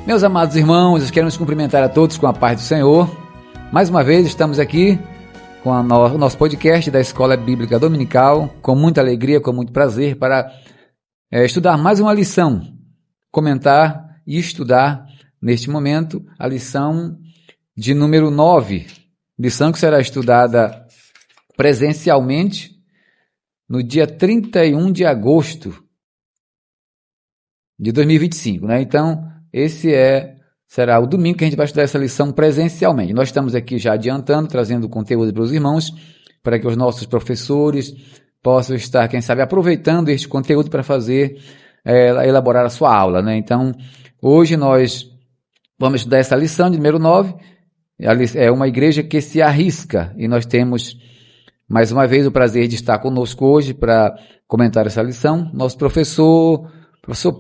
Meus amados irmãos, queremos cumprimentar a todos com a paz do Senhor. Mais uma vez estamos aqui com o nosso podcast da Escola Bíblica Dominical, com muita alegria, com muito prazer, para estudar mais uma lição, comentar e estudar neste momento a lição de número 9, lição que será estudada presencialmente no dia 31 de agosto de 2025, né? Então, esse será o domingo que a gente vai estudar essa lição presencialmente. Nós estamos aqui já adiantando, trazendo conteúdo para os irmãos, para que os nossos professores possam estar, quem sabe, aproveitando este conteúdo para fazer, elaborar a sua aula, né? Então, hoje nós vamos estudar essa lição de número 9, é uma igreja que se arrisca, e nós temos, mais uma vez, o prazer de estar conosco hoje para comentar essa lição, nosso professor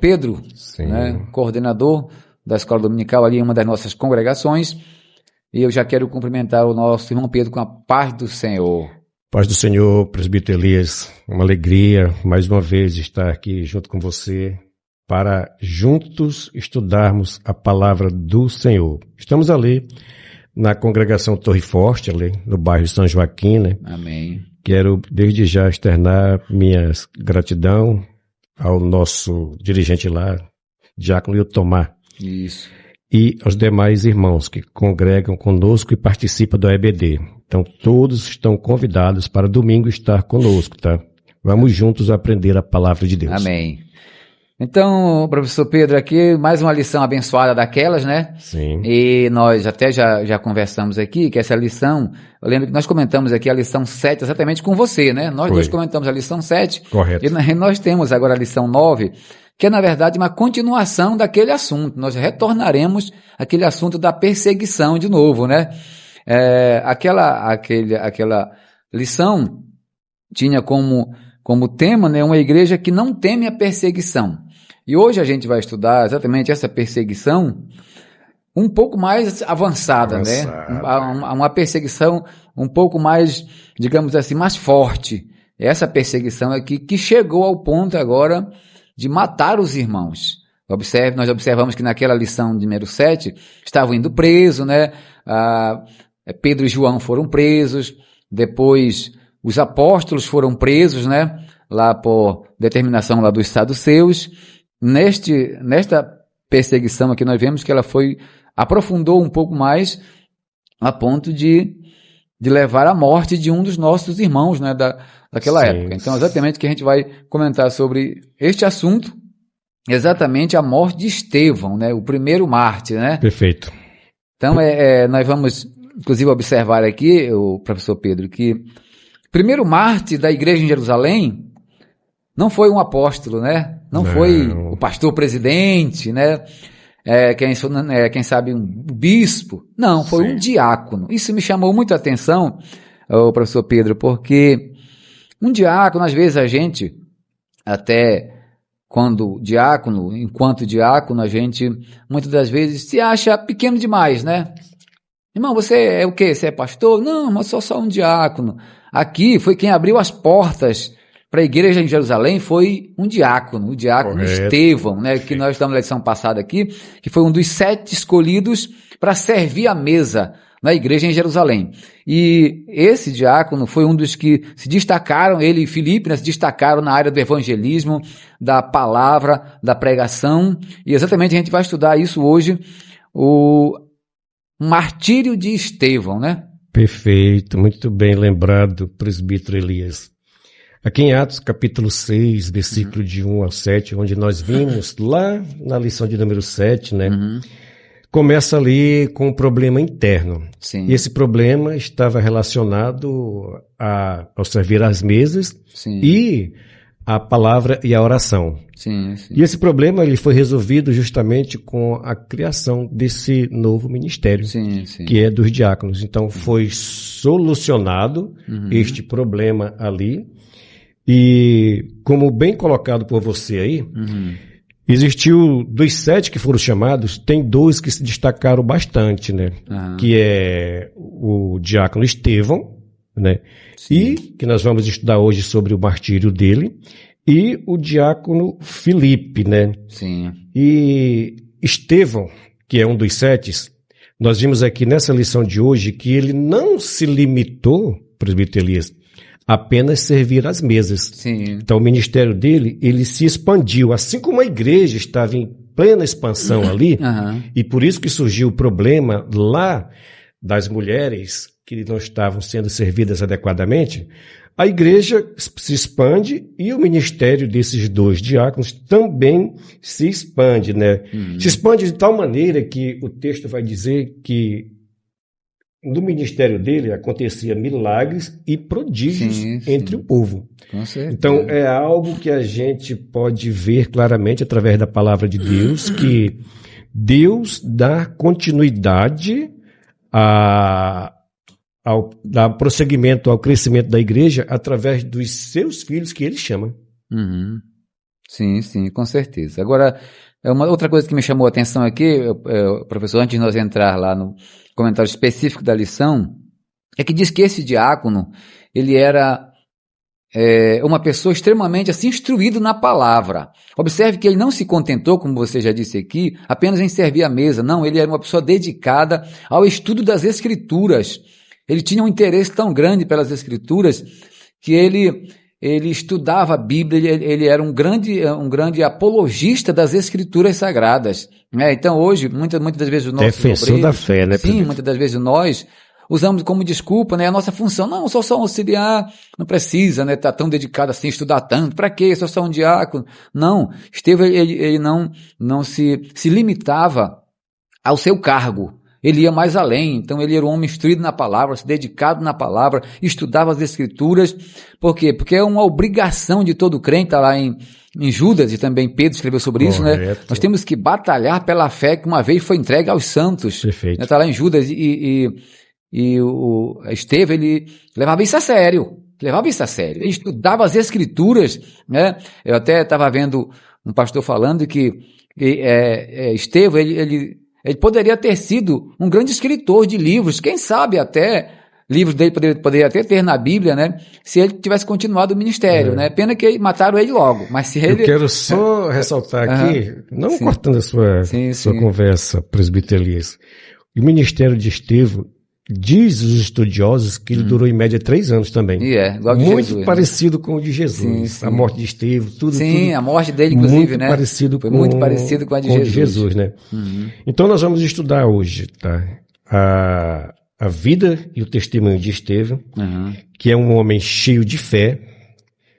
Pedro, né, coordenador da Escola Dominical ali em uma das nossas congregações, e eu já quero cumprimentar o nosso irmão Pedro com a paz do Senhor. Paz do Senhor, presbítero Elias, uma alegria mais uma vez estar aqui junto com você para juntos estudarmos a palavra do Senhor. Estamos ali na congregação Torre Forte, ali no bairro São Joaquim, né? Amém. Quero desde já externar minha gratidão ao nosso dirigente lá, Diácono Iltomar. Isso. E aos demais irmãos que congregam conosco e participam do EBD. Então, todos estão convidados para domingo estar conosco, tá? Vamos juntos aprender a palavra de Deus. Amém. Então, professor Pedro, aqui mais uma lição abençoada daquelas, né? Sim. E nós até já conversamos aqui, que essa lição, eu lembro que nós comentamos aqui a lição 7 exatamente com você, né? Nós dois comentamos a lição 7. Correto. E nós temos agora a lição 9, que é, na verdade, uma continuação daquele assunto. Nós retornaremos àquele assunto da perseguição de novo, né? Aquela lição tinha como tema, né, uma igreja que não teme a perseguição. E hoje a gente vai estudar exatamente essa perseguição um pouco mais avançada, né? Uma perseguição um pouco mais, digamos assim, mais forte. Essa perseguição aqui que chegou ao ponto agora de matar os irmãos. Nós observamos que naquela lição de número 7 estavam indo presos, né? Pedro e João foram presos, depois os apóstolos foram presos, né? Lá por determinação lá dos saduceus. Nesta perseguição aqui nós vemos que ela aprofundou um pouco mais a ponto de levar à morte de um dos nossos irmãos, né? Daquela época. Então, exatamente que a gente vai comentar sobre este assunto, exatamente a morte de Estevão, né? O primeiro mártir, né? Perfeito. Então, nós vamos, inclusive, observar aqui, o professor Pedro, que o primeiro mártir da igreja em Jerusalém não foi um apóstolo, né? Não foi o pastor presidente, né? Quem sabe um bispo. Não, foi um diácono. Isso me chamou muito a atenção, professor Pedro, porque um diácono, às vezes a gente, até enquanto diácono, a gente muitas das vezes se acha pequeno demais, né? Irmão, você é o quê? Você é pastor? Não, mas sou só um diácono. Aqui foi quem abriu as portas para a igreja em Jerusalém, foi um diácono, o diácono Correto. Estevão, né? Que nós estamos na lição passada aqui, que foi um dos 7 escolhidos para servir a mesa na igreja em Jerusalém. E esse diácono foi um dos que se destacaram, ele e Filipe, né, se destacaram na área do evangelismo, da palavra, da pregação, e exatamente a gente vai estudar isso hoje, o martírio de Estevão, né? Perfeito, muito bem lembrado, presbítero Elias. Aqui em Atos, capítulo 6, versículo de 1 ao 7, onde nós vimos lá na lição de número 7, né? Começa ali com um problema interno. Sim. E esse problema estava relacionado ao servir às mesas Sim. e a palavra e a oração. Sim, sim. E esse problema ele foi resolvido justamente com a criação desse novo ministério, sim, sim. que é dos diáconos. Então foi solucionado este problema ali. E como bem colocado por você aí, existiu dos 7 que foram chamados, tem 2 que se destacaram bastante, né? Que é o diácono Estevão, né? Sim. E que nós vamos estudar hoje sobre o martírio dele, e o diácono Filipe, né? Sim. E Estevão, que é um dos 7, nós vimos aqui nessa lição de hoje que ele não se limitou, presbítero Elias, apenas servir às mesas. Sim. Então o ministério dele, ele se expandiu, assim como a igreja estava em plena expansão ali, e por isso que surgiu o problema lá das mulheres que não estavam sendo servidas adequadamente. A igreja se expande e o ministério desses 2 diáconos também se expande, né? Se expande de tal maneira que o texto vai dizer que no ministério dele acontecia milagres e prodígios entre o povo. Então é algo que a gente pode ver claramente através da palavra de Deus, que Deus dá continuidade dar prosseguimento ao crescimento da igreja através dos seus filhos que ele chama. Sim, com certeza. Agora, uma outra coisa que me chamou a atenção aqui, professor, antes de nós entrar lá no comentário específico da lição, é que diz que esse diácono, ele era uma pessoa extremamente assim, instruída na palavra. Observe que ele não se contentou, como você já disse aqui, apenas em servir a mesa. Não, ele era uma pessoa dedicada ao estudo das Escrituras. Ele tinha um interesse tão grande pelas Escrituras que ele estudava a Bíblia, ele era um grande apologista das Escrituras Sagradas. Então hoje, muitas das vezes o nosso defensor da fé, né? Sim, muitas das vezes nós usamos como desculpa, né, a nossa função. Não, sou só um auxiliar, não precisa, né, estar tão dedicado assim, estudar tanto. Para quê? Sou só um diácono. Não, Estevão, ele não se limitava ao seu cargo. Ele ia mais além, então ele era um homem instruído na palavra, dedicado na palavra, estudava as Escrituras. Por quê? Porque é uma obrigação de todo crente, está lá em Judas, e também Pedro escreveu sobre isso, né? Nós temos que batalhar pela fé que uma vez foi entregue aos santos. Perfeito. Está lá em Judas, e o Estevão, ele levava isso a sério. Ele estudava as Escrituras, né? Eu até estava vendo um pastor falando que Estevão, ele poderia ter sido um grande escritor de livros, quem sabe até livros dele poderia até ter na Bíblia, né? Se ele tivesse continuado o ministério, né? Pena que mataram ele logo, mas se ele... Eu quero só ressaltar aqui, não cortando a sua conversa, presbítero Elias, o ministério de Estevão, diz os estudiosos que ele durou em média 3 anos também. Igual de muito Jesus, parecido com o de Jesus. A morte de Estevão, tudo. A morte dele, inclusive, muito né? Foi muito parecido com a de Jesus, né? Então nós vamos estudar hoje, tá? A vida e o testemunho de Estevão, que é um homem cheio de fé,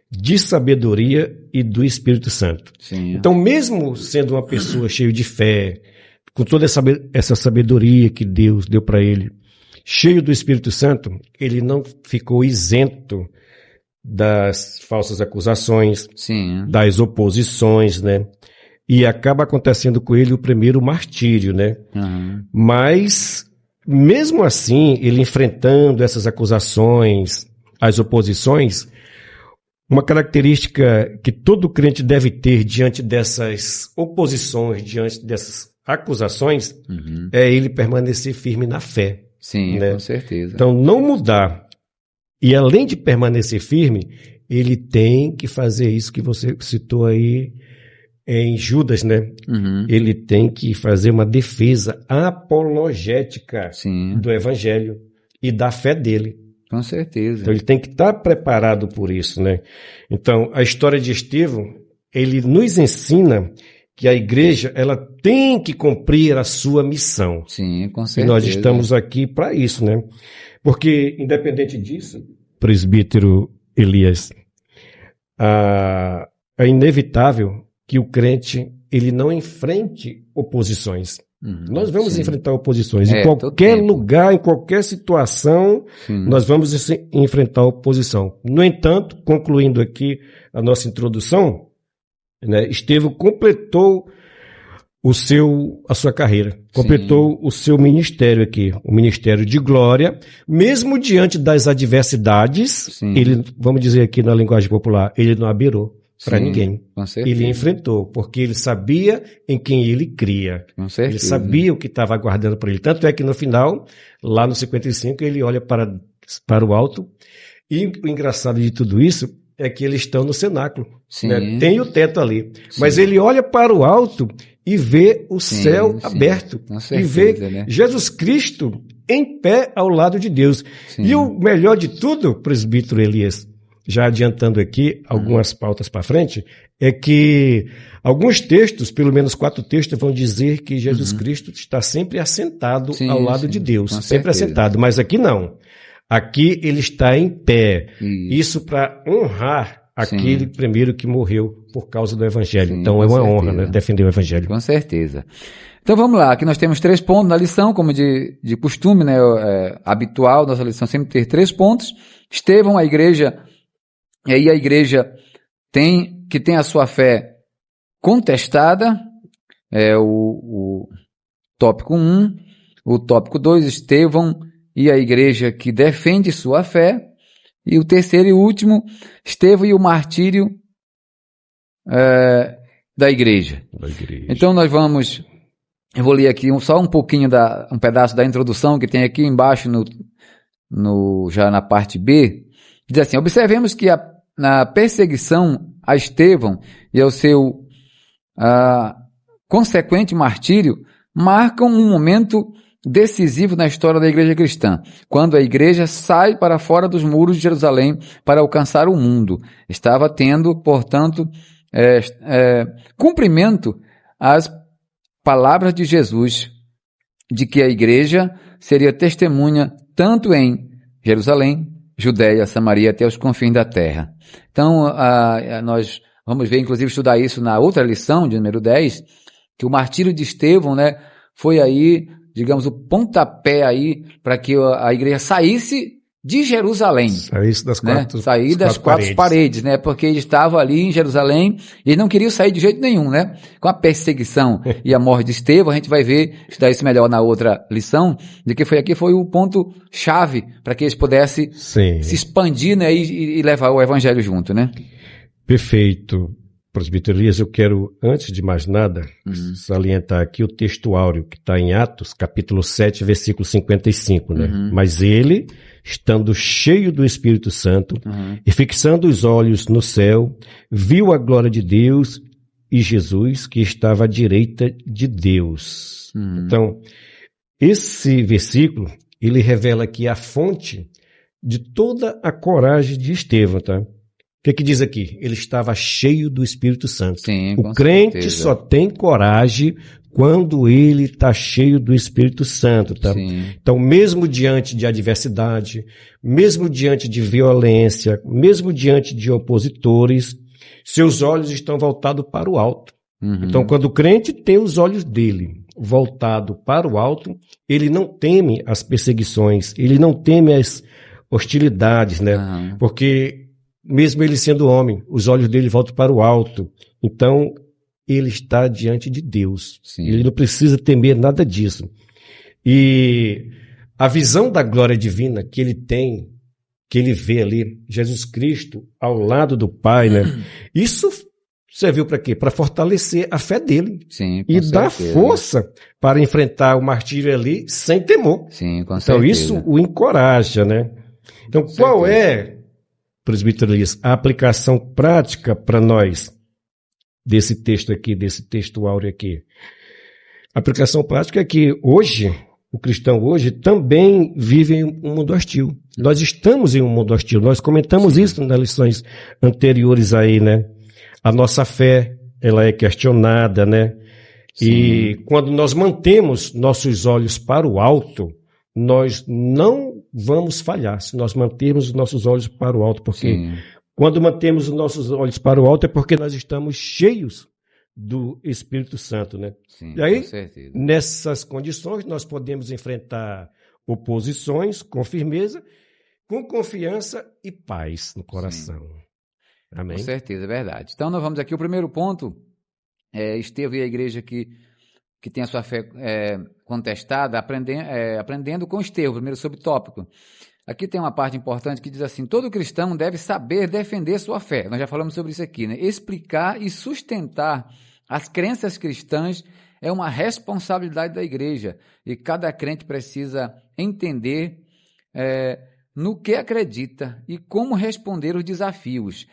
de sabedoria e do Espírito Santo. Então, mesmo sendo uma pessoa cheia de fé, com toda essa sabedoria que Deus deu para ele, cheio do Espírito Santo, ele não ficou isento das falsas acusações, das oposições, né? E acaba acontecendo com ele o primeiro martírio, né? Mas, mesmo assim, ele enfrentando essas acusações, as oposições, uma característica que todo crente deve ter diante dessas oposições, diante dessas acusações, é ele permanecer firme na fé. Né? Com certeza. Então, não mudar. E além de permanecer firme, ele tem que fazer isso que você citou aí em Judas, né? Ele tem que fazer uma defesa apologética do Evangelho e da fé dele. Com certeza. Então, ele tem que estar preparado por isso, né? Então, a história de Estevão, ele nos ensina que a igreja, ela tem que cumprir a sua missão. Com certeza. E nós estamos aqui para isso, né? Porque, independente disso, presbítero Elias, é inevitável que o crente, ele não enfrente oposições. Nós vamos enfrentar oposições. Em qualquer lugar, em qualquer situação, nós vamos enfrentar oposição. No entanto, concluindo aqui a nossa introdução, né, Estevão completou a sua carreira, completou o seu ministério aqui, o ministério de glória, mesmo diante das adversidades, ele, vamos dizer aqui na linguagem popular, ele não abirou para ninguém. Ele enfrentou, porque ele sabia em quem ele cria. Ele sabia o que estava aguardando por ele. Tanto é que no final, lá no 55, ele olha para o alto, e o engraçado de tudo isso é que eles estão no cenáculo. Né? Tem o teto ali. Mas ele olha para o alto e ver o Sim, céu sim, aberto. com E certeza, ver né? Jesus Cristo em pé ao lado de Deus. Sim. E o melhor de tudo, presbítero Elias, já adiantando aqui algumas pautas para frente, é que alguns textos, pelo menos 4 textos, vão dizer que Jesus Cristo está sempre assentado Sim, ao lado de sim, Deus. com Sempre certeza. assentado. Mas aqui não. Aqui ele está em pé. Isso. Isso para honrar aquele Sim. primeiro que morreu por causa do Evangelho. Sim, Então com é uma certeza. honra, né, defender o Evangelho. Com certeza. Então vamos lá, aqui nós temos 3 pontos na lição, como de costume, né, habitual, nossa lição sempre ter 3 pontos. Estevão, a igreja, e aí a igreja tem a sua fé contestada, é o tópico 1, o tópico 2, Estevão e a igreja que defende sua fé, e o terceiro e último, Estevão e o martírio da igreja. Então nós vamos, eu vou ler aqui só um pouquinho um pedaço da introdução que tem aqui embaixo já na parte B. Diz assim: observemos que na perseguição a Estevão e ao seu consequente martírio marcam um momento decisivo na história da igreja cristã, quando a igreja sai para fora dos muros de Jerusalém para alcançar o mundo. Estava tendo, portanto, cumprimento às palavras de Jesus, de que a igreja seria testemunha tanto em Jerusalém, Judéia, Samaria, até os confins da terra. Então, nós vamos ver, inclusive, estudar isso na outra lição, de número 10, que o martírio de Estevão, né, foi aí, digamos, o pontapé aí para que a igreja saísse de Jerusalém. Saísse das quatro, né? Sair das quatro paredes, né? Porque ele estava ali em Jerusalém e ele não queria sair de jeito nenhum, né? Com a perseguição e a morte de Estevão, a gente vai ver, estudar isso melhor na outra lição, de que foi o ponto chave para que eles pudessem se expandir, né? E levar o evangelho junto, né? Perfeito. Presbítero Elias, eu quero, antes de mais nada, salientar aqui o texto áureo que está em Atos, capítulo 7, versículo 55, né? Mas ele, estando cheio do Espírito Santo e fixando os olhos no céu, viu a glória de Deus e Jesus que estava à direita de Deus. Então, esse versículo, ele revela aqui a fonte de toda a coragem de Estevão, tá? O que diz aqui? Ele estava cheio do Espírito Santo. Sim, o crente certeza. só tem coragem quando ele está cheio do Espírito Santo, tá? Sim. Então, mesmo diante de adversidade, mesmo diante de violência, mesmo diante de opositores, seus olhos estão voltados para o alto. Então, quando o crente tem os olhos dele voltados para o alto, ele não teme as perseguições, ele não teme as hostilidades, né? Porque mesmo ele sendo homem, os olhos dele voltam para o alto. Então, ele está diante de Deus. Sim. Ele não precisa temer nada disso. E a visão da glória divina que ele tem, que ele vê ali, Jesus Cristo ao lado do Pai, né? Isso serviu para quê? Para fortalecer a fé dele. Sim, e dar força para enfrentar o martírio ali sem temor. Sim, com então, certeza. isso o encoraja, né? Então, qual é, presbítero Elias, a aplicação prática para nós desse texto aqui, desse texto áureo aqui? A aplicação prática é que hoje, o cristão hoje também vive em um mundo hostil. Nós estamos em um mundo hostil. Nós comentamos isso nas lições anteriores aí, né? A nossa fé, ela é questionada, né? Sim. E quando nós mantemos nossos olhos para o alto, nós não vamos falhar se nós mantermos os nossos olhos para o alto, porque quando mantemos os nossos olhos para o alto é porque nós estamos cheios do Espírito Santo, né? Sim, e aí, com certeza. Nessas condições, nós podemos enfrentar oposições com firmeza, com confiança e paz no coração. Sim. Amém? Com certeza, é verdade. Então, nós vamos aqui, o primeiro ponto, Estevão e a igreja que tem a sua fé contestada, aprendendo com Estevão, primeiro subtópico. Aqui tem uma parte importante que diz assim: todo cristão deve saber defender sua fé. Nós já falamos sobre isso aqui, né? Explicar e sustentar as crenças cristãs é uma responsabilidade da igreja e cada crente precisa entender no que acredita e como responder os desafios.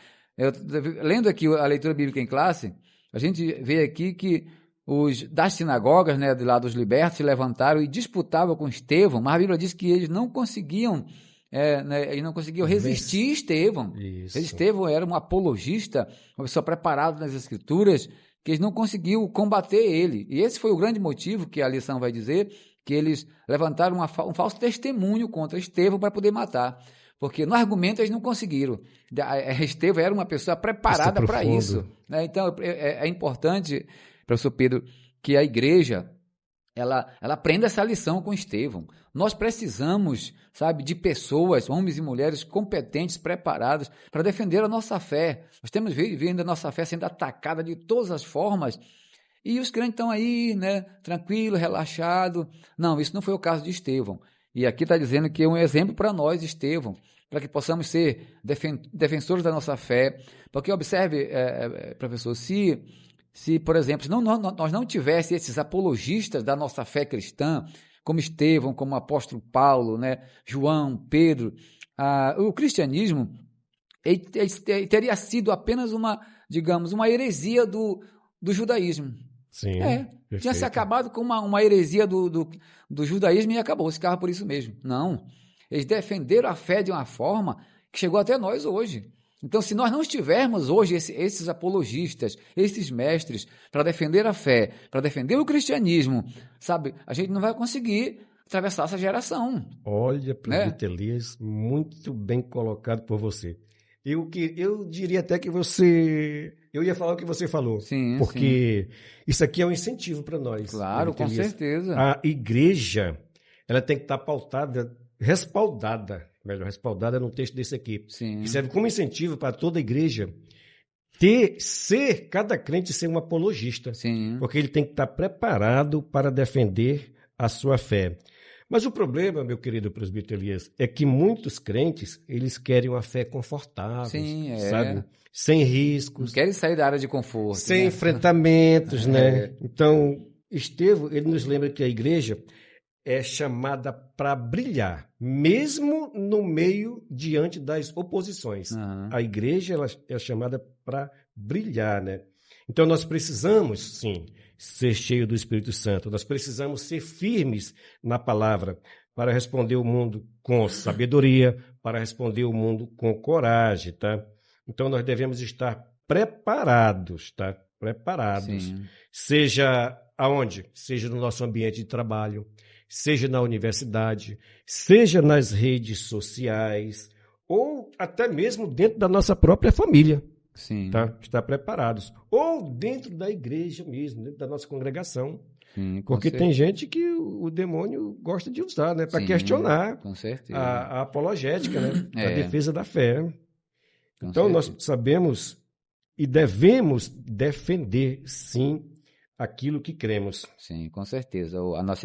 Lendo aqui a leitura bíblica em classe, a gente vê aqui que os das sinagogas, né, de lá dos libertos, se levantaram e disputavam com Estevão, mas a Bíblia diz que eles não conseguiam, eles não conseguiam resistir Estevão. Estevão era um apologista, uma pessoa preparada nas Escrituras, que eles não conseguiam combater ele. E esse foi o grande motivo que a lição vai dizer, que eles levantaram um falso testemunho contra Estevão para poder matar. Porque no argumento eles não conseguiram. Estevão era uma pessoa preparada para isso. Né? Então é importante, professor Pedro, que a igreja ela aprenda essa lição com Estevão. Nós precisamos, sabe, de pessoas, homens e mulheres competentes, preparados para defender a nossa fé. Nós temos vendo a nossa fé sendo atacada de todas as formas e os crentes estão aí, né, tranquilo, relaxado. Não, isso não foi o caso de Estevão. E aqui está dizendo que é um exemplo para nós, Estevão, para que possamos ser defensores da nossa fé. Porque observe, professor, se, por exemplo, nós não tivéssemos esses apologistas da nossa fé cristã, como Estevão, como o apóstolo Paulo, né, João, Pedro, o cristianismo ele teria sido apenas uma heresia do judaísmo. Sim, tinha se acabado com uma heresia do judaísmo e acabou, ficava por isso mesmo. Não, eles defenderam a fé de uma forma que chegou até nós hoje. Então, se nós não tivermos hoje esses apologistas, esses mestres, para defender a fé, para defender o cristianismo, sabe, a gente não vai conseguir atravessar essa geração. Olha, presbítero Elias, muito bem colocado por você. Eu diria até que eu ia falar o que você falou, sim, porque isso aqui é um incentivo para nós. Claro, com certeza. A igreja, ela tem que estar respaldada no texto desse aqui. Sim. Que serve como incentivo para toda a igreja cada crente ser um apologista. Sim. Porque ele tem que estar preparado para defender a sua fé. Mas o problema, meu querido presbítero Elias, é que muitos crentes, eles querem uma fé confortável, sim, sabe? Sem riscos. Não querem sair da área de conforto. Sem enfrentamentos, né? Então, Estevão, ele nos lembra que a igreja é chamada para brilhar, mesmo no meio, diante das oposições. Uhum. A igreja ela é chamada para brilhar, né? Então, nós precisamos, sim, ser cheio do Espírito Santo. Nós precisamos ser firmes na palavra para responder o mundo com sabedoria, para responder o mundo com coragem, tá? Então, nós devemos estar preparados, tá? Preparados. Sim. Seja aonde? Seja no nosso ambiente de trabalho, seja na universidade, seja nas redes sociais, ou até mesmo dentro da nossa própria família. Sim. Tá? Estar preparados. Ou dentro da igreja mesmo, dentro da nossa congregação. Sim, porque tem gente que o demônio gosta de usar, né? Para questionar com certeza. A apologética, né? A defesa da fé. Com então, certeza. nós sabemos e devemos defender, sim, aquilo que cremos. Sim, com certeza.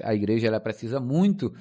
A igreja ela precisa muito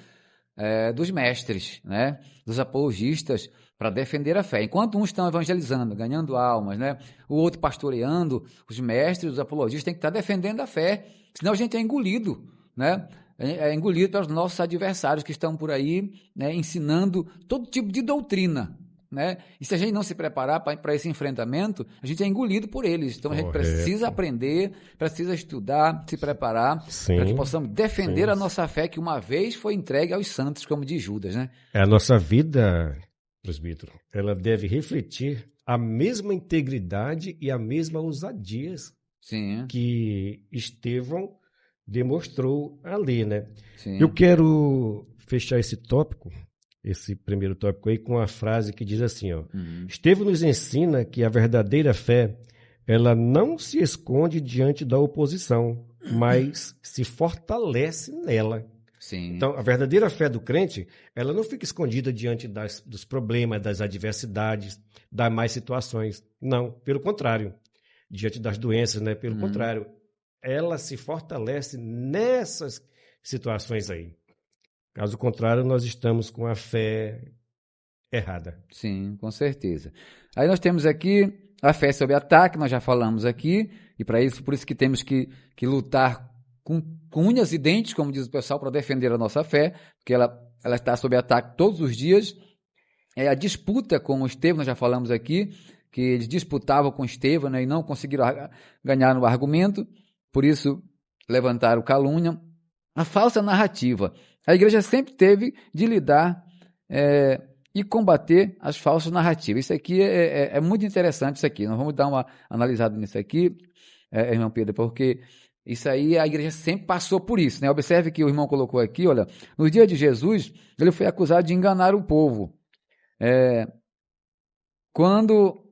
dos mestres, né? Dos apologistas, para defender a fé. Enquanto uns estão evangelizando, ganhando almas, né? O outro pastoreando, os mestres, os apologistas têm que estar defendendo a fé, senão a gente é engolido, né? É engolido pelos nossos adversários que estão por aí, né? Ensinando todo tipo de doutrina, né? E se a gente não se preparar para esse enfrentamento, a gente é engolido por eles. Então a gente precisa aprender, precisa estudar, se preparar, para que possamos defender a nossa fé que uma vez foi entregue aos santos, como diz Judas, né? A nossa vida, presbítero, ela deve refletir a mesma integridade e a mesma ousadia que Estevão demonstrou ali, né? Sim. Eu quero fechar esse tópico, esse primeiro tópico aí, com uma frase que diz assim, ó. Estevão nos ensina que a verdadeira fé, ela não se esconde diante da oposição, mas se fortalece nela. Sim. Então, a verdadeira fé do crente, ela não fica escondida diante dos problemas, das adversidades, das más situações. Não, pelo contrário. Diante das doenças, né? Pelo contrário. Ela se fortalece nessas situações aí. Caso contrário, nós estamos com a fé errada. Sim, com certeza. Aí nós temos aqui a fé sob ataque, nós já falamos aqui, e por isso que temos que lutar com unhas e dentes, como diz o pessoal, para defender a nossa fé, porque ela está sob ataque todos os dias. A disputa com o Estevão, nós já falamos aqui, que eles disputavam com Estevão, né, e não conseguiram ganhar no argumento. Por isso, levantaram calúnia, a falsa narrativa. A igreja sempre teve de lidar e combater as falsas narrativas. Isso aqui é muito interessante, isso aqui. Nós vamos dar uma analisada nisso aqui, irmão Pedro, porque isso aí a igreja sempre passou por isso, né? Observe que o irmão colocou aqui, olha, no dia de Jesus, ele foi acusado de enganar o povo. Quando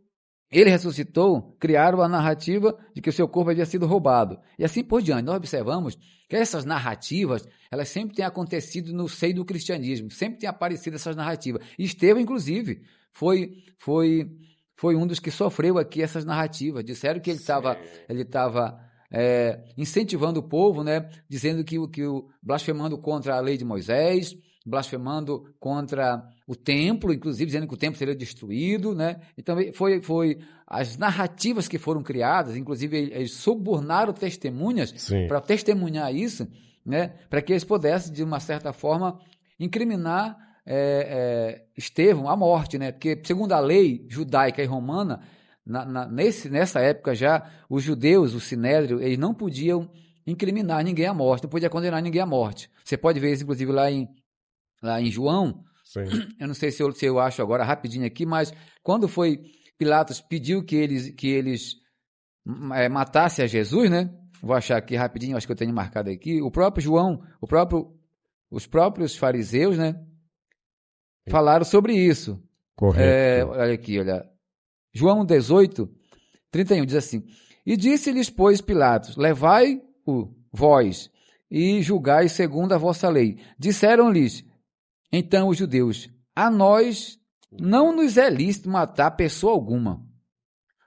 ele ressuscitou, criaram a narrativa de que o seu corpo havia sido roubado. E assim por diante. Nós observamos que essas narrativas, elas sempre têm acontecido no seio do cristianismo. Sempre têm aparecido essas narrativas. E Estevão, inclusive, foi um dos que sofreu aqui essas narrativas. Disseram que ele estava incentivando o povo, né, dizendo que blasfemando contra a lei de Moisés, blasfemando contra o templo, inclusive dizendo que o templo seria destruído, né? Então foi as narrativas que foram criadas, inclusive eles subornaram testemunhas para testemunhar isso, né? Para que eles pudessem, de uma certa forma, incriminar Estevão à morte, né? Porque segundo a lei judaica e romana, nessa época já, os judeus, o Sinédrio, eles não podiam incriminar ninguém à morte, não podia condenar ninguém à morte. Você pode ver isso, inclusive, lá em João. Sim. Eu não sei se eu acho agora rapidinho aqui, mas quando Pilatos pediu que eles matassem a Jesus, né? Vou achar aqui rapidinho, acho que eu tenho marcado aqui. O próprio João, os próprios fariseus, né? Falaram sobre isso. Correto. Olha aqui, olha. João 18, 31 diz assim: E disse-lhes, pois, Pilatos: Levai-o vós e julgai segundo a vossa lei. Disseram-lhes então os judeus: A nós não nos é lícito matar pessoa alguma.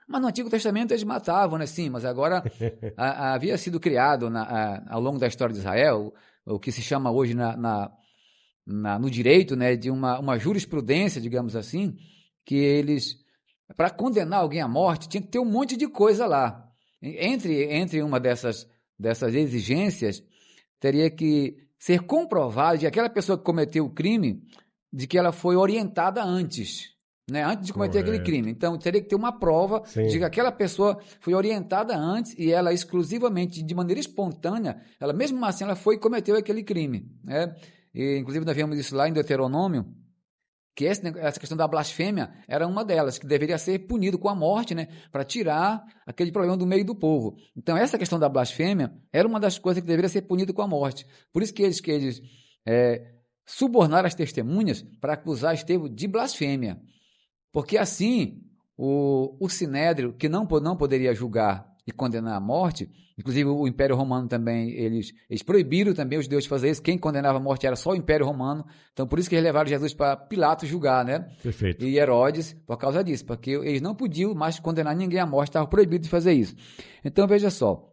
Mas no Antigo Testamento eles matavam, né? Sim, mas agora havia sido criado ao longo da história de Israel o que se chama hoje no direito, né, de uma jurisprudência, digamos assim, que eles, para condenar alguém à morte, tinha que ter um monte de coisa lá. Entre uma dessas exigências, teria que ser comprovado de aquela pessoa que cometeu o crime, de que ela foi orientada antes, né? Antes de cometer aquele crime. Então, teria que ter uma prova de que aquela pessoa foi orientada antes e ela exclusivamente, de maneira espontânea, ela mesmo assim, ela foi e cometeu aquele crime, né? E, inclusive, nós vemos isso lá em Deuteronômio, que essa questão da blasfêmia era uma delas, que deveria ser punido com a morte, né, para tirar aquele problema do meio do povo. Então, essa questão da blasfêmia era uma das coisas que deveria ser punido com a morte. Por isso que eles subornaram as testemunhas para acusar Estevão de blasfêmia. Porque assim, o Sinédrio, que não poderia julgar e condenar à morte, inclusive o Império Romano também, eles proibiram também os judeus de fazer isso. Quem condenava à morte era só o Império Romano. Então, por isso que eles levaram Jesus para Pilatos julgar, né? Perfeito. E Herodes, por causa disso, porque eles não podiam mais condenar ninguém à morte, estavam proibidos de fazer isso. Então, veja só,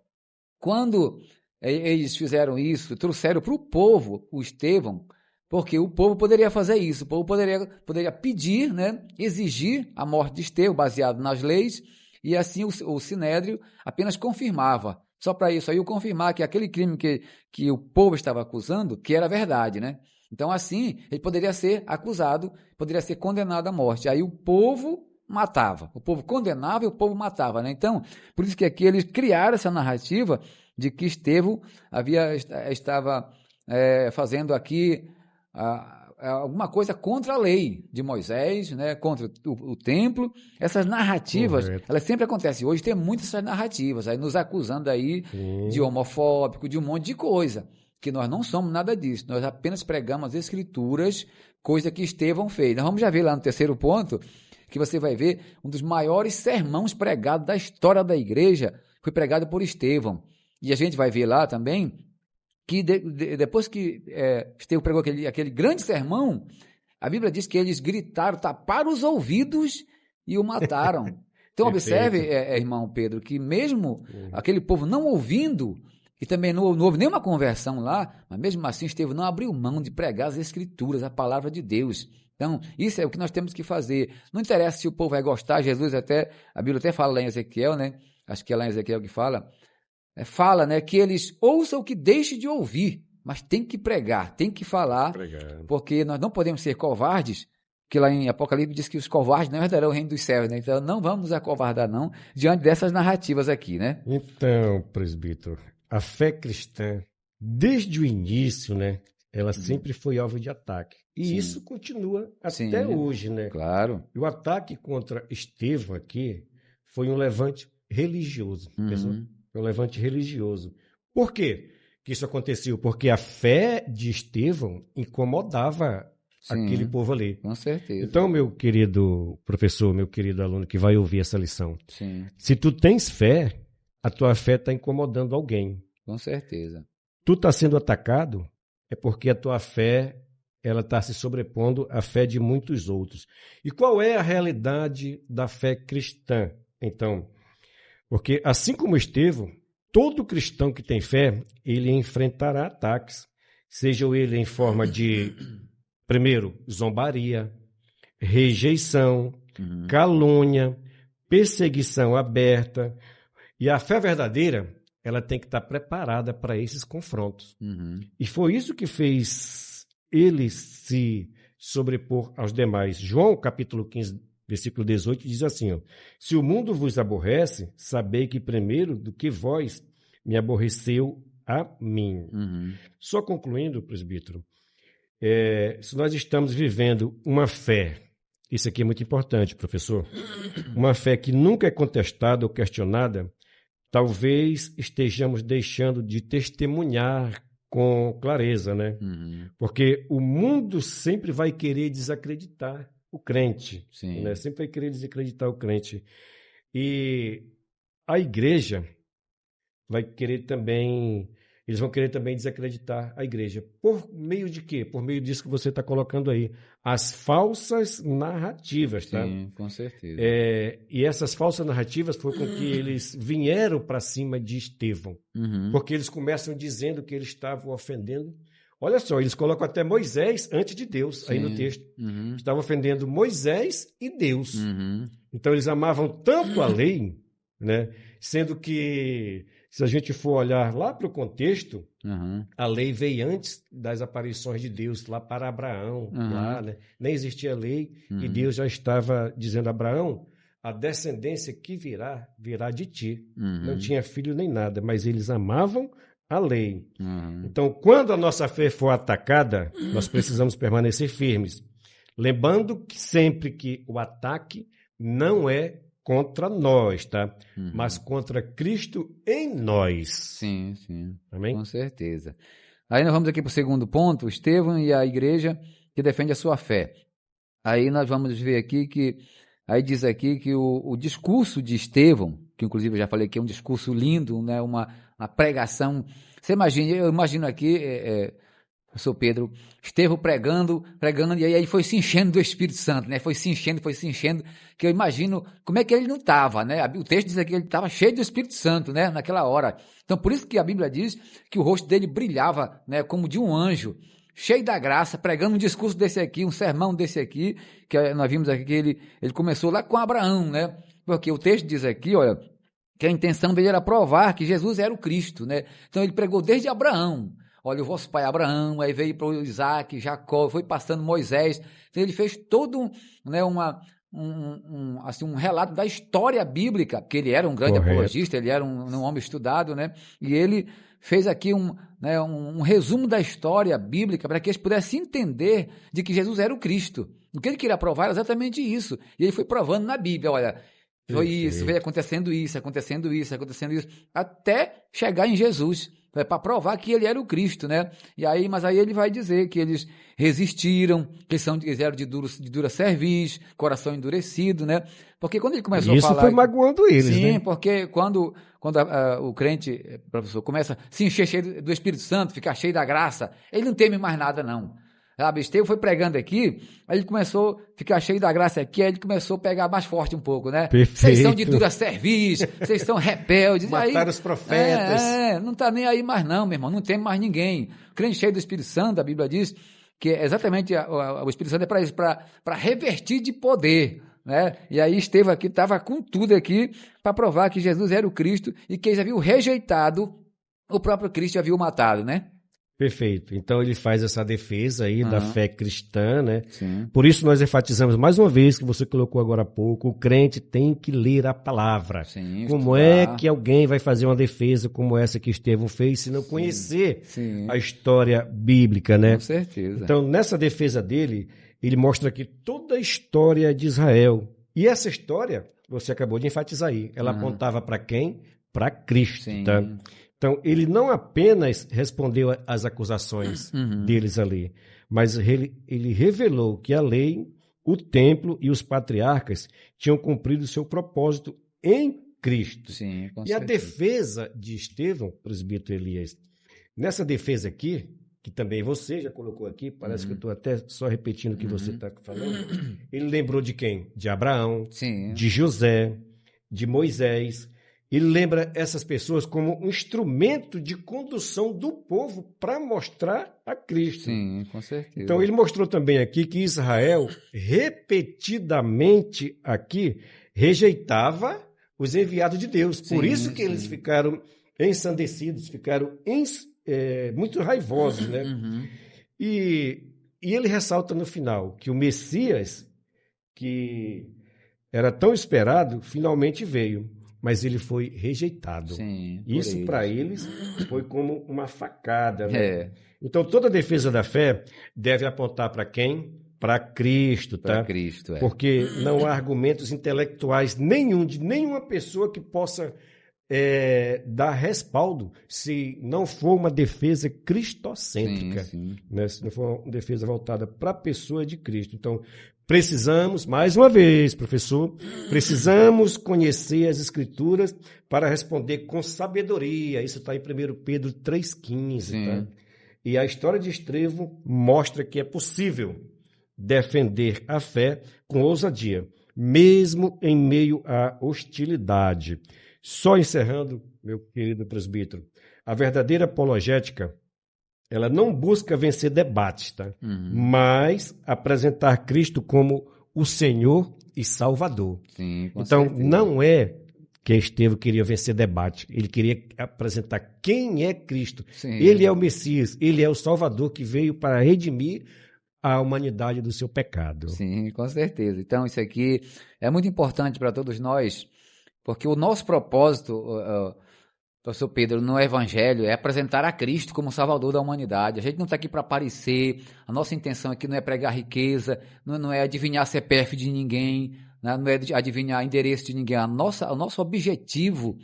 quando eles fizeram isso, trouxeram para o povo o Estevão, porque o povo poderia fazer isso, o povo poderia pedir, né, exigir a morte de Estevão, baseado nas leis, e assim o Sinédrio apenas confirmava, só para isso aí, confirmar que aquele crime que o povo estava acusando, que era verdade, né? Então, assim, ele poderia ser acusado, poderia ser condenado à morte. Aí o povo matava, o povo condenava e o povo matava, né? Então, por isso que aqui eles criaram essa narrativa de que Estevão estava fazendo aqui alguma coisa contra a lei de Moisés, né, contra o templo. Essas narrativas, elas sempre acontecem. Hoje tem muitas essas narrativas, aí nos acusando aí de homofóbico, de um monte de coisa, que nós não somos nada disso. Nós apenas pregamos as escrituras, coisa que Estevão fez. Nós vamos já ver lá no terceiro ponto, que você vai ver um dos maiores sermões pregados da história da igreja, foi pregado por Estevão. E a gente vai ver lá também que depois que Estevão pregou aquele grande sermão, a Bíblia diz que eles gritaram, taparam os ouvidos e o mataram. Então, observe, irmão Pedro, que mesmo aquele povo não ouvindo, e também não houve nenhuma conversão lá, mas mesmo assim Estevão não abriu mão de pregar as Escrituras, a palavra de Deus. Então, isso é o que nós temos que fazer. Não interessa se o povo vai gostar, a Bíblia até fala lá em Ezequiel, né? Acho que é lá em Ezequiel que fala, né, que eles ouçam o que deixe de ouvir, mas tem que pregar, tem que falar, porque nós não podemos ser covardes, que lá em Apocalipse diz que os covardes não herdarão o reino dos céus, né? Então não vamos nos acovardar não, diante dessas narrativas aqui, né? Então, presbítero, a fé cristã, desde o início, né, ela sempre foi alvo de ataque. E Sim. isso continua até Sim, hoje, né? claro. E o ataque contra Estevão aqui foi um levante religioso. Pensou? Foi um levante religioso. Por quê que isso aconteceu? Porque a fé de Estevão incomodava Sim, aquele povo ali. com certeza. Então, meu querido professor, meu querido aluno que vai ouvir essa lição, Sim, se tu tens fé, a tua fé está incomodando alguém. com certeza. Tu está sendo atacado, é porque a tua fé ela está se sobrepondo à fé de muitos outros. E qual é a realidade da fé cristã? Então, porque assim como Estevão, todo cristão que tem fé, ele enfrentará ataques, seja ele em forma de, primeiro, zombaria, rejeição, calúnia, perseguição aberta. E a fé verdadeira, ela tem que estar preparada para esses confrontos. E foi isso que fez ele se sobrepor aos demais. João, capítulo 15, versículo 18, diz assim, ó, se o mundo vos aborrece, sabei que primeiro do que vós me aborreceu a mim. Só concluindo, presbítero, se nós estamos vivendo uma fé, isso aqui é muito importante, professor, uma fé que nunca é contestada ou questionada, talvez estejamos deixando de testemunhar com clareza, né? Porque o mundo sempre vai querer desacreditar o crente, né? Sempre vai querer desacreditar o crente. E a igreja vai querer também, eles vão querer também desacreditar a igreja. Por meio de quê? Por meio disso que você está colocando aí. As falsas narrativas, tá? Sim, com certeza. E essas falsas narrativas foi com que eles vieram para cima de Estevão. Porque eles começam dizendo que eles estavam ofendendo. Olha só, eles colocam até Moisés antes de Deus, aí no texto. Estavam ofendendo Moisés e Deus. Então eles amavam tanto a lei, né? Sendo que, se a gente for olhar lá para o contexto, a lei veio antes das aparições de Deus lá para Abraão. Lá, né? Nem existia lei e Deus já estava dizendo a Abraão, a descendência que virá de ti. Não tinha filho nem nada, mas eles amavam a lei. Então, quando a nossa fé for atacada, nós precisamos permanecer firmes. Lembrando que sempre que o ataque não é contra nós, tá? Mas contra Cristo em nós. Sim, sim. Amém? Com certeza. Aí nós vamos aqui para o segundo ponto, Estevão e a igreja que defende a sua fé. Aí nós vamos ver aqui que, aí diz aqui que o discurso de Estevão, que inclusive eu já falei que é um discurso lindo, né? Uma pregação. Você imagina, eu imagino aqui, professor Pedro, Estevão pregando, e aí foi se enchendo do Espírito Santo, né? Foi se enchendo, que eu imagino como é que ele não estava, né? O texto diz aqui que ele estava cheio do Espírito Santo, né? Naquela hora. Então, por isso que a Bíblia diz que o rosto dele brilhava, né? Como de um anjo, cheio da graça, pregando um discurso desse aqui, um sermão desse aqui, que nós vimos aqui que ele começou lá com Abraão, né? Porque o texto diz aqui, olha, que a intenção dele era provar que Jesus era o Cristo, né? Então, ele pregou desde Abraão. Olha, o vosso pai Abraão, aí veio para o Isaac, Jacó, foi passando Moisés. Então, ele fez todo um relato da história bíblica, porque ele era um grande apologista, ele era um homem estudado, né? E ele fez aqui um resumo da história bíblica para que eles pudessem entender de que Jesus era o Cristo. O que ele queria provar era exatamente isso. E ele foi provando na Bíblia, olha, foi isso, veio acontecendo isso, até chegar em Jesus. Para provar que ele era o Cristo, né? Mas aí ele vai dizer que eles resistiram, que eles eram de dura cerviz, coração endurecido, né? Porque quando ele começou a falar... Isso foi magoando eles, né? Sim, porque quando o crente, professor, começa a se encher cheio do Espírito Santo, ficar cheio da graça, ele não teme mais nada, não. Estevão foi pregando aqui, aí ele começou a ficar cheio da graça aqui, aí ele começou a pegar mais forte um pouco, né? Perfeito. Vocês são de dura cerviz, vocês são rebeldes. Mataram os profetas. Não está nem aí mais não, meu irmão, não tem mais ninguém. O crente cheio do Espírito Santo, a Bíblia diz que exatamente o Espírito Santo é para isso, para revertir de poder, né? E aí Estevão aqui estava com tudo aqui para provar que Jesus era o Cristo e que eles haviam rejeitado, o próprio Cristo havia matado, né? Perfeito. Então ele faz essa defesa aí da fé cristã, né? Sim. Por isso nós enfatizamos mais uma vez, que você colocou agora há pouco, o crente tem que ler a palavra. Sim, Como estudar. é que alguém vai fazer uma defesa como essa que Estevão fez se não conhecer a história bíblica, né? Com certeza. Então, nessa defesa dele, ele mostra aqui toda a história de Israel. E essa história, você acabou de enfatizar aí, ela apontava para quem? Para Cristo, tá? Então, ele não apenas respondeu às acusações deles ali, mas ele revelou que a lei, o templo e os patriarcas tinham cumprido o seu propósito em Cristo. Sim, com E certeza. a defesa de Estevão, presbítero Elias, nessa defesa aqui, que também você já colocou aqui, parece que eu estou até só repetindo o que você está falando, ele lembrou de quem? De Abraão, de José, de Moisés. Ele lembra essas pessoas como um instrumento de condução do povo para mostrar a Cristo. Sim, com certeza. Então, ele mostrou também aqui que Israel, repetidamente aqui, rejeitava os enviados de Deus. Por isso que eles ficaram ensandecidos, ficaram muito raivosos, né? E ele ressalta no final que o Messias, que era tão esperado, finalmente veio. Mas ele foi rejeitado. Sim, isso para eles foi como uma facada. Né? É. Então toda defesa da fé deve apontar para quem? Para Cristo, tá? Para Cristo, é. Porque não há argumentos intelectuais nenhum de nenhuma pessoa que possa dar respaldo se não for uma defesa cristocêntrica, né? Se não for uma defesa voltada para a pessoa de Cristo. Então, precisamos, mais uma vez, professor, precisamos conhecer as Escrituras para responder com sabedoria. Isso está em 1 Pedro 3,15. Tá? E a história de Estevão mostra que é possível defender a fé com ousadia, mesmo em meio à hostilidade. Só encerrando, meu querido presbítero, a verdadeira apologética, ela não busca vencer debates, tá? Mas apresentar Cristo como o Senhor e Salvador. Sim, com então, certeza. não é que Estevão queria vencer debate, ele queria apresentar quem é Cristo. Ele é o Messias, ele é o Salvador que veio para redimir a humanidade do seu pecado. Sim, com certeza. Então, isso aqui é muito importante para todos nós, porque o nosso propósito, professor Pedro, no Evangelho é apresentar a Cristo como Salvador da humanidade. A gente não está aqui para aparecer, a nossa intenção aqui não é pregar riqueza, não é adivinhar CPF de ninguém, não é adivinhar endereço de ninguém. O nosso objetivo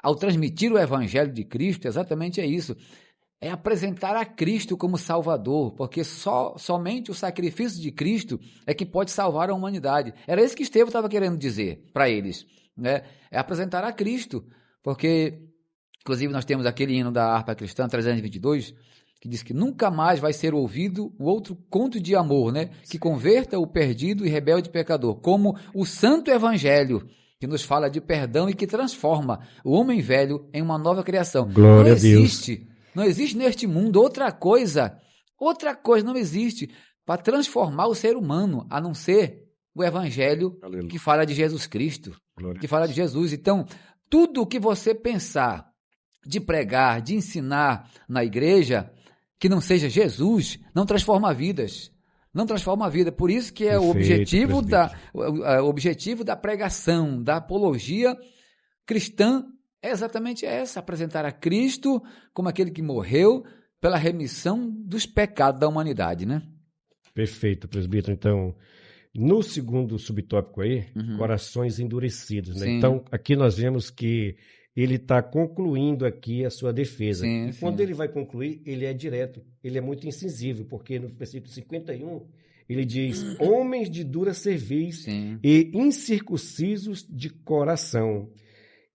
ao transmitir o Evangelho de Cristo exatamente é isso, é apresentar a Cristo como Salvador, porque somente o sacrifício de Cristo é que pode salvar a humanidade. Era isso que Estevão estava querendo dizer para eles, né? É apresentar a Cristo, porque, inclusive, nós temos aquele hino da harpa cristã 322, que diz que nunca mais vai ser ouvido o outro conto de amor, né? Que converta o perdido e rebelde pecador, como o Santo Evangelho, que nos fala de perdão e que transforma o homem velho em uma nova criação. Glória a Deus. Não existe neste mundo outra coisa não existe para transformar o ser humano, a não ser o Evangelho que fala de Jesus Cristo, que fala de Jesus. Então, tudo o que você pensar de pregar, de ensinar na igreja, que não seja Jesus, não transforma vidas. Não transforma a vida. Por isso que é o objetivo da pregação, da apologia cristã, é exatamente essa, apresentar a Cristo como aquele que morreu pela remissão dos pecados da humanidade, né? Perfeito, presbítero. Então, no segundo subtópico aí, corações endurecidos, né? Então, aqui nós vemos que ele está concluindo aqui a sua defesa. Quando ele vai concluir, ele é direto, ele é muito incisivo, porque no versículo 51, ele diz, homens de dura cerviz e incircuncisos de coração.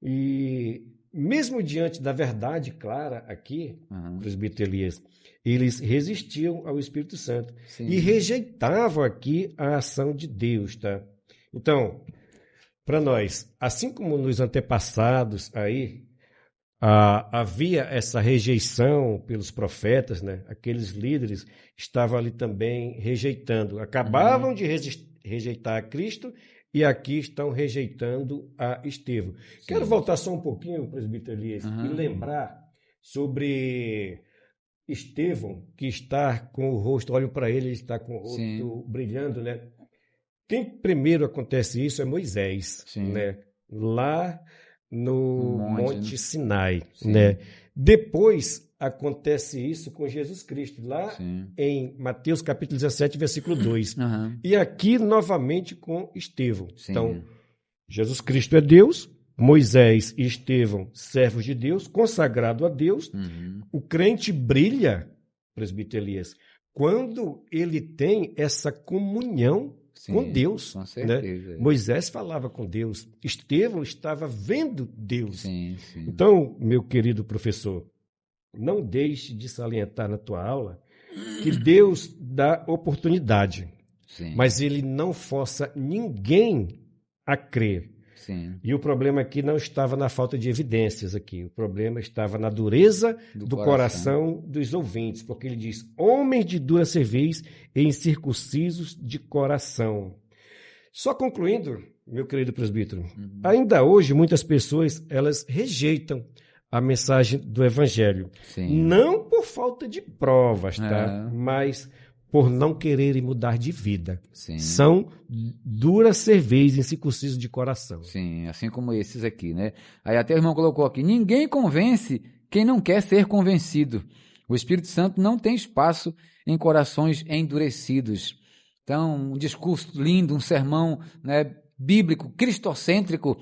E mesmo diante da verdade clara aqui, presbítero Elias, eles resistiam ao Espírito Santo e rejeitavam aqui a ação de Deus, tá? Então, para nós, assim como nos antepassados aí, havia essa rejeição pelos profetas, né? Aqueles líderes estavam ali também rejeitando, acabavam de rejeitar a Cristo e aqui estão rejeitando a Estevão. Quero voltar só um pouquinho, presbítero Elias, e lembrar sobre Estevão, que está com o rosto, olham para ele está com o rosto Sim. brilhando, né? Quem primeiro acontece isso é Moisés, Sim. né? Lá no Monte Sinai, Sim. né? Depois acontece isso com Jesus Cristo, lá Sim. em Mateus capítulo 17, versículo 2. Uhum. E aqui novamente com Estevão. Sim. Então, Jesus Cristo é Deus, Moisés e Estevão, servos de Deus, consagrado a Deus. Uhum. O crente brilha, presbítero Elias, quando ele tem essa comunhão Sim, com Deus. com certeza. Né? Moisés falava com Deus, Estevão estava vendo Deus. Sim, sim. Então, meu querido professor, não deixe de salientar na tua aula que Deus dá oportunidade, Sim. mas ele não força ninguém a crer. Sim. E o problema aqui não estava na falta de evidências aqui, o problema estava na dureza do coração dos ouvintes, porque ele diz, homens de dura cerviz e incircuncisos de coração. Só concluindo, meu querido presbítero, ainda hoje muitas pessoas elas rejeitam a mensagem do evangelho. Sim. Não por falta de provas, tá? Mas por não quererem mudar de vida. Sim. São duras cervejas, incircuncisos de coração. Sim, assim como esses aqui, né? Aí até o irmão colocou aqui, ninguém convence quem não quer ser convencido. O Espírito Santo não tem espaço em corações endurecidos. Então, um discurso lindo, um sermão, né, bíblico, cristocêntrico,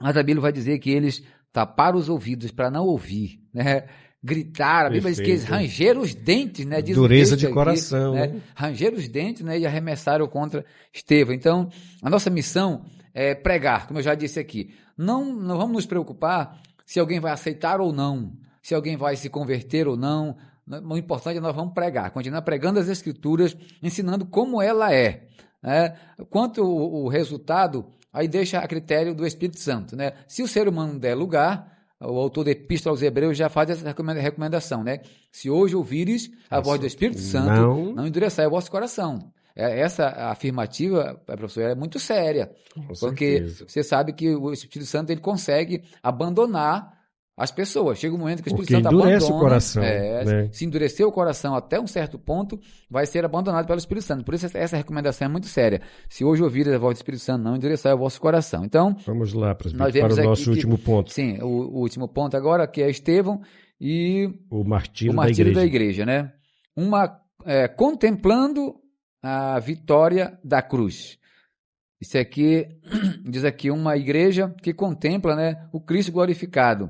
mas a Bíblia vai dizer que eles taparam os ouvidos para não ouvir, né? Gritaram, a Bíblia diz que eles rangeram os dentes, né? Diz dureza de aqui, coração, né? Rangeram os dentes, né? E arremessaram contra Estevão. Então, a nossa missão é pregar, como eu já disse aqui. Não vamos nos preocupar se alguém vai aceitar ou não, se alguém vai se converter ou não. O importante é nós vamos pregar, continuar pregando as Escrituras, ensinando como ela é. Né? Quanto o resultado, aí deixa a critério do Espírito Santo. Né? Se o ser humano der lugar, o autor da Epístola aos Hebreus já faz essa recomendação, né? Se hoje ouvires a voz do Espírito Santo, não endureçai o vosso coração. Essa afirmativa, professor, é muito séria, porque você sabe que o Espírito Santo ele consegue abandonar as pessoas. Chega um momento que o Espírito Santo endurece abandona, o coração, né? Se endurecer o coração até um certo ponto, vai ser abandonado pelo Espírito Santo. Por isso essa recomendação é muito séria. Se hoje ouvires a voz do Espírito Santo, não endureçai o vosso coração. Então, vamos lá, presbítero, para o nosso último ponto. Sim, o último ponto agora, que é Estevão e o martírio da igreja, né? Contemplando a vitória da cruz. Isso aqui, diz aqui, uma igreja que contempla, né, o Cristo glorificado.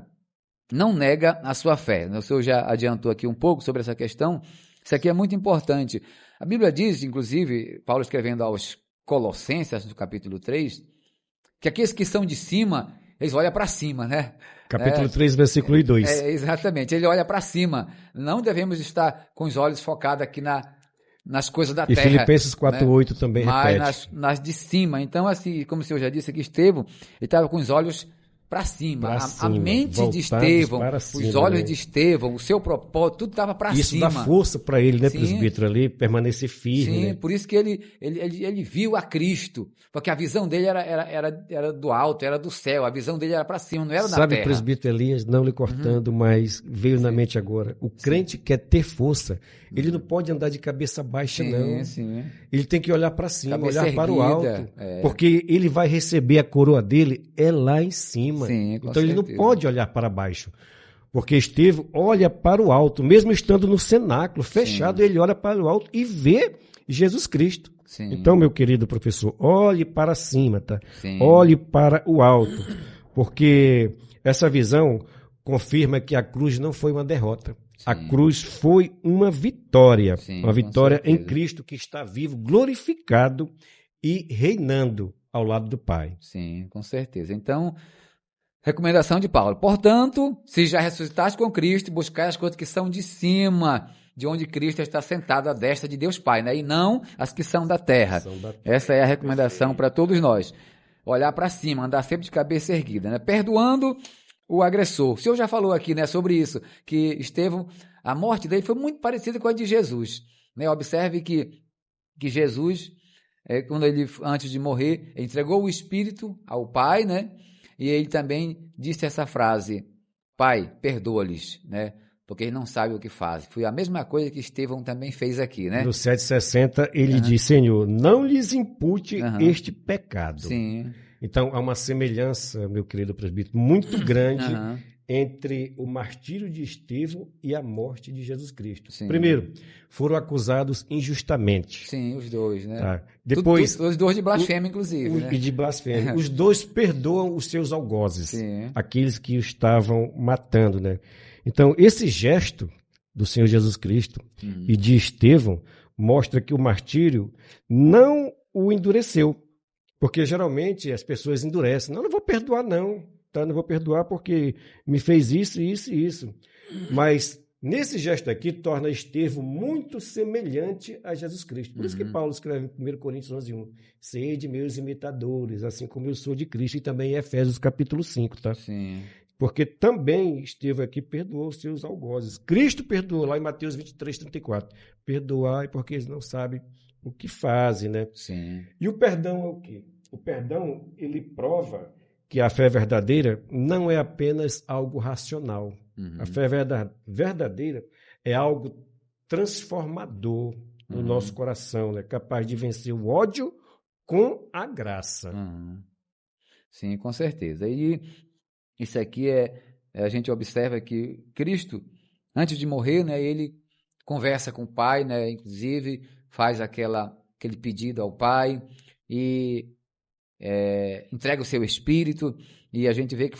Não nega a sua fé. O senhor já adiantou aqui um pouco sobre essa questão. Isso aqui é muito importante. A Bíblia diz, inclusive, Paulo escrevendo aos Colossenses, do capítulo 3, que aqueles que são de cima, eles olham para cima, né? Capítulo 3, versículo 2. Exatamente, ele olha para cima. Não devemos estar com os olhos focados aqui nas coisas da terra. E Filipenses 4:8 também repete. Mas nas de cima. Então, assim, como o senhor já disse aqui, Estevão, ele estava com os olhos para cima. A mente de Estevão, os olhos de Estevão, o seu propósito, tudo estava para cima. Isso dá força para ele, né, presbítero, ali, permanecer firme. Sim, né? Por isso que ele viu a Cristo, porque a visão dele era do alto, era do céu, a visão dele era para cima, não era da terra. Sabe, presbítero Elias, não lhe cortando, mas veio na mente agora, o crente quer ter força, ele não pode andar de cabeça baixa, não. Ele tem que olhar para cima, cabeça olhar para o alto, porque ele vai receber a coroa dele, é lá em cima. Então ele não pode olhar para baixo, porque Estevão olha para o alto, mesmo estando no cenáculo fechado, ele olha para o alto e vê Jesus Cristo. Então, meu querido professor, olhe para cima, tá? Olhe para o alto, porque essa visão confirma que a cruz não foi uma derrota. A cruz foi uma vitória, uma vitória em Cristo que está vivo, glorificado e reinando ao lado do Pai. Sim, com certeza. Então, recomendação de Paulo. Portanto, se já ressuscitaste com Cristo, buscai as coisas que são de cima, de onde Cristo está sentado à destra de Deus Pai, né? E não as que são da terra. Essa é a recomendação para todos nós. Olhar para cima, andar sempre de cabeça erguida, né? Perdoando o agressor. O senhor já falou aqui, né, sobre isso, que Estevão, a morte dele foi muito parecida com a de Jesus. Né? Observe que Jesus, quando ele, antes de morrer, entregou o Espírito ao Pai, né? E ele também disse essa frase, Pai, perdoa-lhes, né? porque eles não sabem o que fazem. Foi a mesma coisa que Estevão também fez aqui, né? No 7,60 ele diz, Senhor, não lhes impute este pecado. Sim. Então, há uma semelhança, meu querido presbítero, muito grande entre o martírio de Estevão e a morte de Jesus Cristo. Sim. Primeiro, foram acusados injustamente. Sim, os dois, né? Tá. Depois, os dois de blasfêmia, inclusive. Né? E de blasfêmia. Os dois perdoam os seus algozes, aqueles que o estavam matando, né? Então, esse gesto do Senhor Jesus Cristo e de Estevão mostra que o martírio não o endureceu. Porque geralmente as pessoas endurecem. Não vou perdoar não, tá? Não vou perdoar porque me fez isso, isso e isso. Mas nesse gesto aqui torna Estevão muito semelhante a Jesus Cristo. Por isso que Paulo escreve em 1 Coríntios 11:1, sede meus imitadores, assim como eu sou de Cristo, e também em Efésios capítulo 5, tá? Sim. Porque também Estevão aqui perdoou os seus algozes. Cristo perdoou lá em Mateus 23:34. Perdoai porque eles não sabem o que fazem, né? Sim. E o perdão é o quê? O perdão, ele prova que a fé verdadeira não é apenas algo racional. A fé verdadeira é algo transformador no nosso coração, né? Capaz de vencer o ódio com a graça. Sim, com certeza. E isso aqui a gente observa que Cristo, antes de morrer, né, ele conversa com o Pai, né, inclusive faz aquele pedido ao Pai e entrega o seu Espírito, e a gente vê que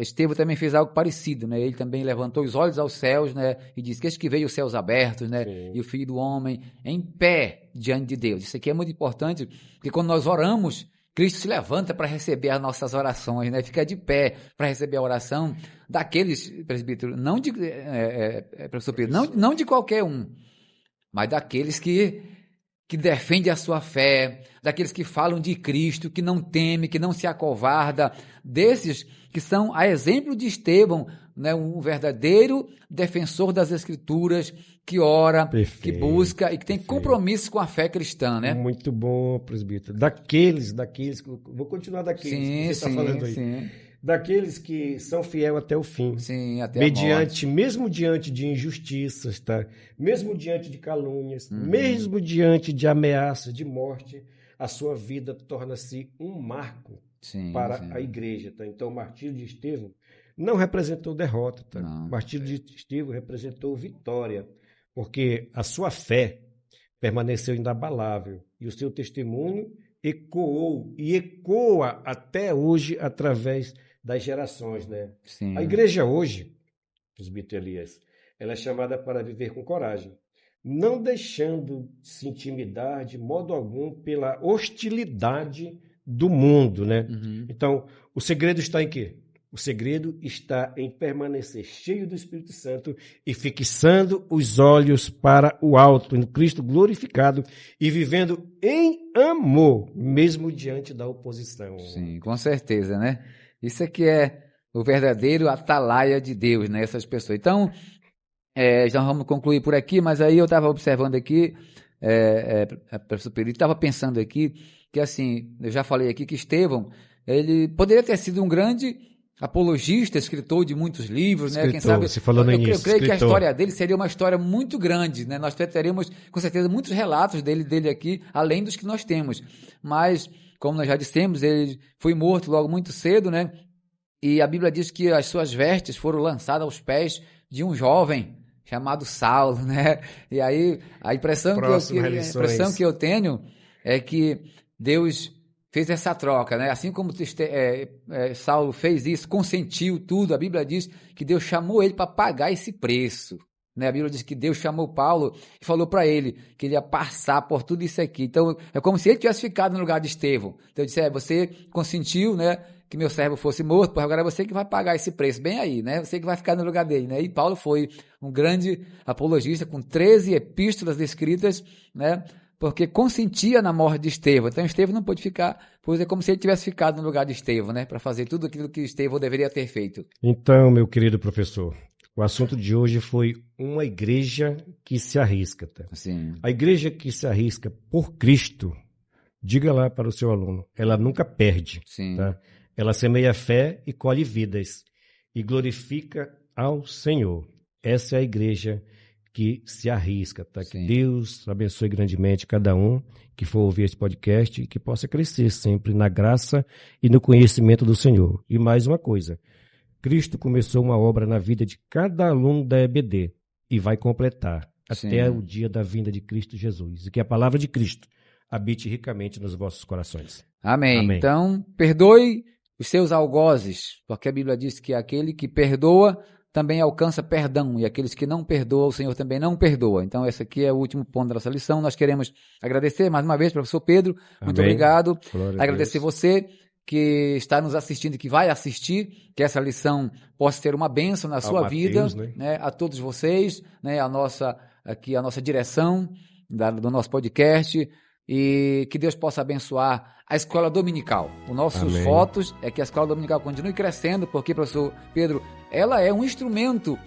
Estevão também fez algo parecido, né? Ele também levantou os olhos aos céus, né? E disse que eis que veio os céus abertos, né? Sim. E o Filho do Homem em pé diante de Deus. Isso aqui é muito importante, porque quando nós oramos, Cristo se levanta para receber as nossas orações, né? Fica de pé para receber a oração daqueles, presbítero, não de professor Pedro, não de qualquer um, mas daqueles que defendem a sua fé, daqueles que falam de Cristo, que não teme, que não se acovarda, desses que são a exemplo de Estevão, né, um verdadeiro defensor das Escrituras, que ora, que busca e que tem compromisso com a fé cristã, né? Muito bom, presbítero. Daqueles, vou continuar daqueles que você está falando aí. Sim. Daqueles que são fiel até o fim. Sim, até a morte. Mesmo diante de injustiças, tá? Mesmo diante de calúnias, mesmo diante de ameaças de morte, a sua vida torna-se um marco para a igreja, tá? Então, o martírio de Estevão não representou derrota, tá? O martírio de Estevão representou vitória, porque a sua fé permaneceu inabalável e o seu testemunho ecoou e ecoa até hoje através das gerações, né? Sim. A igreja hoje, presbítero Elias, ela é chamada para viver com coragem, não deixando se intimidar de modo algum pela hostilidade do mundo, né? Então, o segredo está em quê? O segredo está em permanecer cheio do Espírito Santo e fixando os olhos para o alto, no Cristo glorificado e vivendo em amor, mesmo diante da oposição. Sim, com certeza, né? Isso aqui é o verdadeiro atalaia de Deus, né? Essas pessoas. Então, já vamos concluir por aqui, mas aí eu estava observando aqui, professor Pedro, estava pensando aqui que, assim, eu já falei aqui que Estevão, ele poderia ter sido um grande apologista, escritor de muitos livros, né? Quem sabe, você falou no início, eu creio que a história dele seria uma história muito grande, né? Nós teremos, com certeza, muitos relatos dele aqui, além dos que nós temos. Mas, como nós já dissemos, ele foi morto logo muito cedo, né? E a Bíblia diz que as suas vestes foram lançadas aos pés de um jovem chamado Saulo, né? E aí, a impressão que eu tenho é que Deus fez essa troca, né? Assim como Saulo fez isso, consentiu tudo, a Bíblia diz que Deus chamou ele para pagar esse preço, né? A Bíblia diz que Deus chamou Paulo e falou para ele que ele ia passar por tudo isso aqui. Então, é como se ele tivesse ficado no lugar de Estevão. Então, ele disse, você consentiu, né, que meu servo fosse morto, pois agora é você que vai pagar esse preço, bem aí, né? Você que vai ficar no lugar dele, né? E Paulo foi um grande apologista com 13 epístolas escritas, né? Porque consentia na morte de Estevão. Então, Estevão não pôde ficar, pois é como se ele tivesse ficado no lugar de Estevão, né? Para fazer tudo aquilo que Estevão deveria ter feito. Então, meu querido professor, o assunto de hoje foi uma igreja que se arrisca. Tá? Sim. A igreja que se arrisca por Cristo, diga lá para o seu aluno, ela nunca perde. Sim. Tá? Ela semeia fé e colhe vidas e glorifica ao Senhor. essa é a igreja que se arrisca, tá? Sim. Que Deus abençoe grandemente cada um que for ouvir esse podcast e que possa crescer sempre na graça e no conhecimento do Senhor. E mais uma coisa, Cristo começou uma obra na vida de cada aluno da EBD e vai completar até o dia da vinda de Cristo Jesus. E que a palavra de Cristo habite ricamente nos vossos corações. Amém. Amém. Então, perdoe os seus algozes, porque a Bíblia diz que aquele que perdoa também alcança perdão, e aqueles que não perdoam, o Senhor também não perdoa. Então, esse aqui é o último ponto da nossa lição. Nós queremos agradecer mais uma vez, professor Pedro, muito Amém. obrigado. Glória a Agradecer Deus. você que está nos assistindo e que vai assistir, que essa lição possa ter uma bênção na sua vida, Mateus, né? A todos vocês, né? A nossa direção do nosso podcast, e que Deus possa abençoar a escola dominical. Os nossos Amém. votos é que a escola dominical continue crescendo, porque, professor Pedro, ela é um instrumento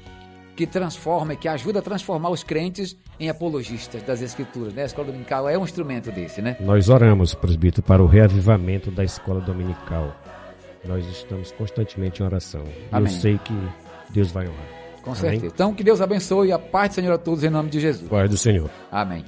que transforma e que ajuda a transformar os crentes em apologistas das Escrituras, né? A escola dominical é um instrumento desse, né? Nós oramos, presbítero, para o reavivamento da escola dominical. Nós estamos constantemente em oração. Amém. Eu sei que Deus vai honrar. Com Amém? certeza. Então, que Deus abençoe e a paz do Senhor a todos em nome de Jesus. Paz do Senhor. Amém.